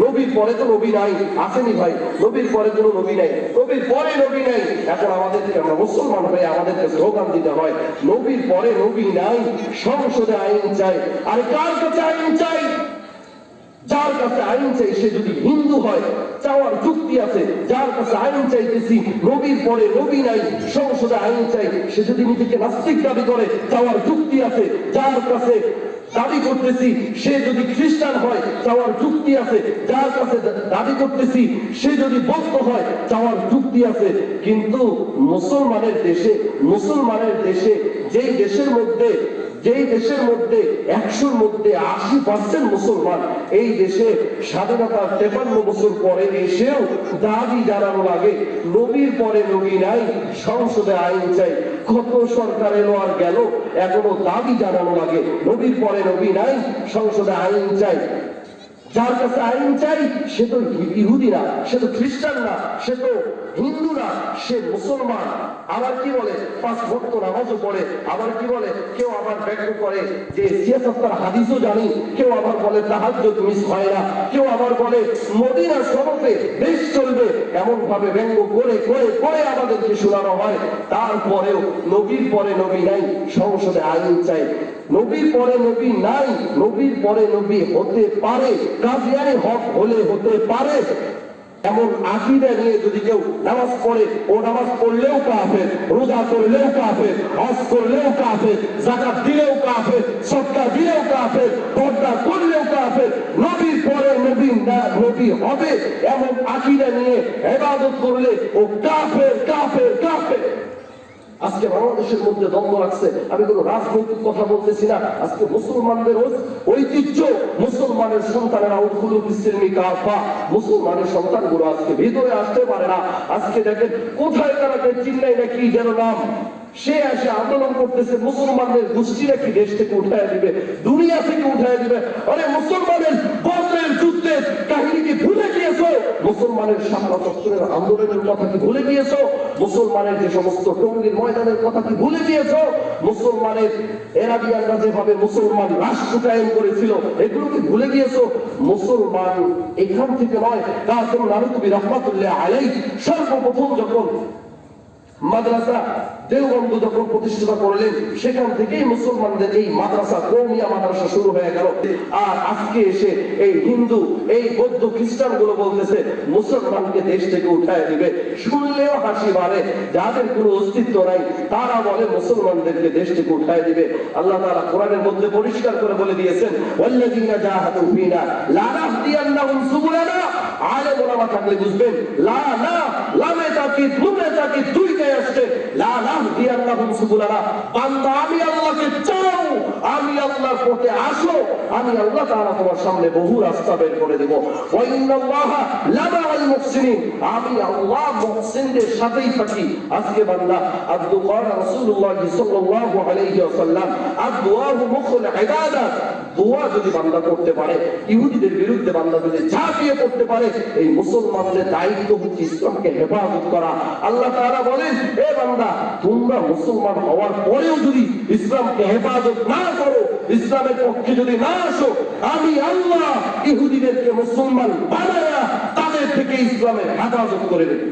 নবীর পরে তো নবী নাই, আসেনি ভাই, নবীর পরে কোনো নবী নাই, নবীর পরে নবী নাই। এখন আমাদেরকে, আমরা মুসলমান হয়ে আমাদেরকে স্লোগান দিতে হয় নবীর পরে নবী নাই, সংসদে আইন চাই। আর কার কাছে আইন চাই? যার কাছে আইন চাই সে যদি হিন্দু হয়, চাওয়ার যুক্তি আছে। যার কাছে আইন চাইতেছি নবীর পরে নবী নাই, সংসদে আইন চাই, সে যদি নিজেকে নাস্তিক দাবি করে, চাওয়ার যুক্তি আছে। যার কাছে দাবি করতেছি সে যদি খ্রিস্টান হয়, চাওয়ার যুক্তি আছে। যার কাছে দাবি করতেছি সে যদি বৌদ্ধ হয়, চাওয়ার যুক্তি আছে। কিন্তু মুসলমানের দেশে যেই দেশের মধ্যে 100-র মধ্যে 80% মুসলমান, এই দেশে স্বাধীনতার 53 বছর পরে এসেও দাবি জানানো লাগে নবীর পরে নবী নাই, সংসদে আইন চাই। কত সরকার এলো আর গেল, এখনো দাবি জানানো লাগে নবীর পরে নবী নাই, সংসদে আইন চাই। যার কাছে আইন চাই সে তো ইহুদি না, সে তো খ্রিস্টান না, সে তো হিন্দু না, সে মুসলমান। আবার কি বলে 5 ওয়াক্ত নামাজও পড়ে। আবার কি বলে, কেউ আবার ব্যঙ্গ করে যে 76 হাদিসও জানি, কেউ আবার বলে তাহাজ্জুদ মিস হয় না, কেউ আবার বলে মদিনা শরফে দেশ চলবে, এমন ভাবে ব্যঙ্গ করে করে করে আমাদেরকে শোনানো হয়। তারপরেও নবীর পরে নবী নাই, সংসদে আইন চাই। নবীর পরে নবী নাই, নবীর পরে নবী হতে পারে, কাজিয়ায়ে হক হলে হতে পারে। এমন আকীদা নিয়ে যদি কেউ নামাজ পড়ে, ও নামাজ পড়লেও কাফের, রোজা করলেও কাফের, হজ করলেও কাফের, যাকাত দিলেও কাফের, সদকা দিলেও কাফের, পর্দা করলেও কাফের, নবীর পরে নবী না, নবী হবে এমন আকীদা নিয়ে ইবাদত করলে ও কাফের কাফের কাফের। আজকে বাংলাদেশের মধ্যে দ্বন্দ্ব লাগছে। আমি কোনো রাজনৈতিক কথা বলতেছি না। আজকে মুসলমানদের ঐতিহ্য, মুসলমানের সন্তানেরা উদ্গুলো ইসলামী কাফা, মুসলমানের সন্তানগুলো আজকে ভিতরে আসতে পারে না। আজকে দেখেন কোথায় তারা চিন্নাই নাকি যেন নাম, সে এসে আন্দোলন করতেছে মুসলমানদের গোষ্ঠীরা কি দেশ থেকে উঠায় দিবে, দুনিয়া থেকে উঠায় দিবে। আরে মুসলমানের বদরের যুদ্ধের কাহিনী কি ভুলে গিয়েছো? মুসলমানের শাপলা চত্বরের আন্দোলনের কথা কি ভুলে গিয়েছো? মুসলমানের যে সমস্ত টঙ্গীর ময়দানের কথা কি ভুলে গিয়েছো? মুসলমানের এরাবিয়ানরা যেভাবে মুসলমান রাষ্ট্র কায়েম করেছিল, এগুলো কি ভুলে গিয়েছো? মুসলমান এখান থেকে নয়, কাসেম নানুতুবি রহমাতুল্লাহ আলাইহি সর্বপ্রথম যখন মাদ্রাসা দেওবন্দ যখন প্রতিষ্ঠা করলেন, সেখান থেকেই মুসলমানদের এই মাদ্রাসা, কওমিয়া মাদ্রাসা শুরু হয়ে গেল। আর আজকে এসে এই হিন্দু, এই বৌদ্ধ, খ্রিস্টান গুলো বলতেছে মুসলমানকে দেশ থেকে উঠায় দিবে। শুনলেও হাসি মারে, যাদের কোনো অস্তিত্ব নাই তারা বলে মুসলমানদেরকে দেশ থেকে উঠায় দিবে। আল্লাহ তাআলা কোরআনের মধ্যে পরিষ্কার করে বলে দিয়েছেন, ওয়াল্লাযীনা জাহাদু ফীনা লানাহদিয়ান্নাহুম সুবুলানা। আলেম ওলামা থাকলে বুঝবেন, লা না লামে তাকিদ নুনে তাকিদ দুইটাই আসছে। লা নাহদিয়ান্নাহুম সুবুলানা, বান্দা আমি আল্লাহকে চাও, আমি আল্লাহর পথে আসো, আমি আল্লাহ তাআলা তোমার সামনে বহু রাস্তা বের করে দেব। ওয়া ইন্নাল্লাহা লামাআল মুহসিনিন, আমি আল্লাহ মুহসিনদের সাথেই থাকি। আজকে বান্দা আদ-দুআ রাসূলুল্লাহ সাল্লাল্লাহু আলাইহি ওয়াসাল্লাম, আদ-দুআ মুখুল ইবাদাত, দোয়া যদি বান্দা করতে পারে, ইহুদিদের বিরুদ্ধে বান্দা যদি ঝাঁপিয়ে পড়তে পারে, এই মুসলমানদের দায়িত্ব হচ্ছে ইসলামকে হেফাজত করা। আল্লাহ তাআলা বলেন, এ বান্দা তোমরা মুসলমান হওয়ার পরেও যদি ইসলামকে হেফাজত না করো, ইসলামের পক্ষে যদি না আসো, আমি আল্লাহ ইহুদিদেরকে মুসলমান বানায়া তাদের থেকে ইসলামের হেফাজত করে দেব।